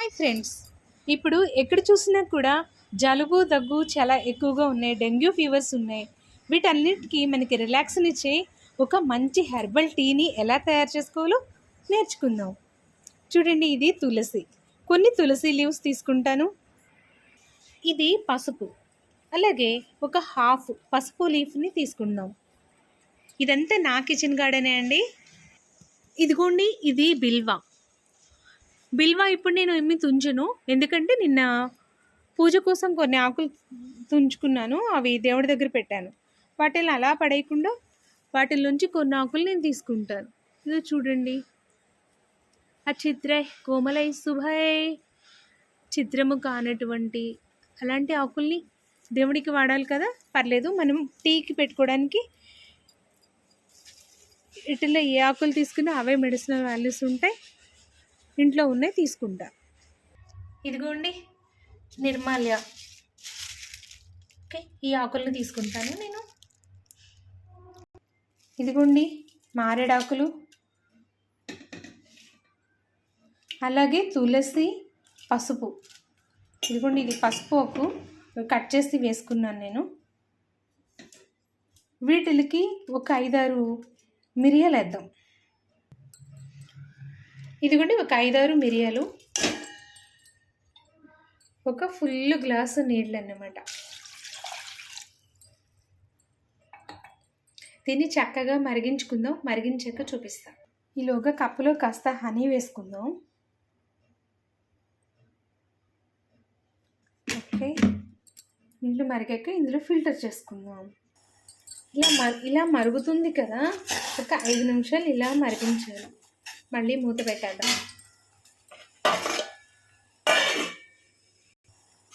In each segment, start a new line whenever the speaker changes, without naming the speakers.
Hi friends, ఇప్పుడు ఎక్కడ చూసినా కూడా జలుబు దగ్గు చాలా ఎక్కువగా ఉన్నాయి. డెంగ్యూ ఫీవర్స్ ఉన్నాయి. వీటన్నిటికీ మనకి రిలాక్స్నిచ్చే ఒక మంచి హెర్బల్ టీని ఎలా తయారు చేసుకోవాలో నేర్చుకుందాం. చూడండి, ఇది తులసి. కొన్ని తులసి లీవ్స్ తీసుకుంటాను. ఇది పసుపు, అలాగే ఒక హాఫ్ పసుపు లీఫ్ని తీసుకుందాం. ఇదంతా నా కిచెన్ గార్డెనే అండి. ఇదిగోండి, ఇది బిల్వ ఇప్పుడు నేను ఏమి తుంచను, ఎందుకంటే నిన్న పూజ కోసం కొన్ని ఆకులు తుంచుకున్నాను. అవి దేవుడి దగ్గర పెట్టాను. వాటిని అలా పడేయకుండా వాటిల్లోంచి కొన్ని ఆకులు నేను తీసుకుంటాను. ఇది చూడండి, అచిత్రై కోమలై శుభై, చిత్రము కానటువంటి అలాంటి ఆకుల్ని దేవుడికి వాడాలి కదా, పర్లేదు. మనం టీకి పెట్టుకోవడానికి వీటిల్లో ఏ ఆకులు తీసుకున్నా అవే మెడిసినల్ వాల్యూస్ ఉంటాయి. ఇంట్లో ఉన్నాయి తీసుకుంటా. ఇదిగోండి నిర్మాల్య, ఓకే, ఈ ఆకులను తీసుకుంటాను నేను. ఇదిగోండి మారేడాకులు, అలాగే తులసి, పసుపు. ఇదిగోండి, ఇది పసుపు ఆకు కట్ చేసి వేసుకున్నాను నేను. వీటికి ఒక 5-6 మిరియాలు వేద్దాం. ఇదిగోండి ఒక 5-6 మిరియాలు, ఒక ఫుల్ గ్లాసు నీళ్ళు అన్నమాట. దీన్ని చక్కగా మరిగించుకుందాం. మరిగించాక చూపిస్తాం. ఈలోగా కప్పులో కాస్త హనీ వేసుకుందాం. ఓకే, నీళ్ళు మరిగాక ఇందులో ఫిల్టర్ చేసుకుందాం. ఇలా మరుగుతుంది కదా, ఒక 5 నిమిషాలు ఇలా మరిగించాలి. మళ్ళీ మూత పెట్టేద్దాం.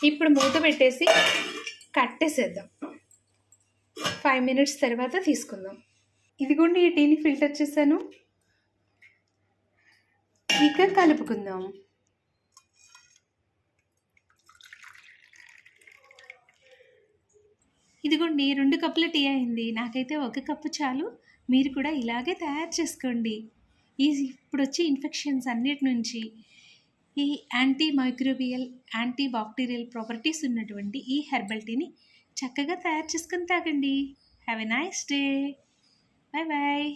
ఇప్పుడు మూత పెట్టేసి కట్టేసేద్దాం. 5 మినిట్స్ తర్వాత తీసుకుందాం. ఇదిగోండి, ఈ టీని ఫిల్టర్ చేశాను. ఇక కలుపుకుందాం. ఇదిగోండి 2 కప్పుల టీ అయింది. నాకైతే 1 కప్పు చాలు. మీరు కూడా ఇలాగే తయారు చేసుకోండి. ఇప్పుడు వచ్చే ఇన్ఫెక్షన్స్ అన్నిటి నుంచి ఈ antimicrobial, antibacterial properties ఉన్నటువంటి ఈ హెర్బల్ టీని చక్కగా తయారు చేసుకొని తాగండి. Have a nice day. Bye bye.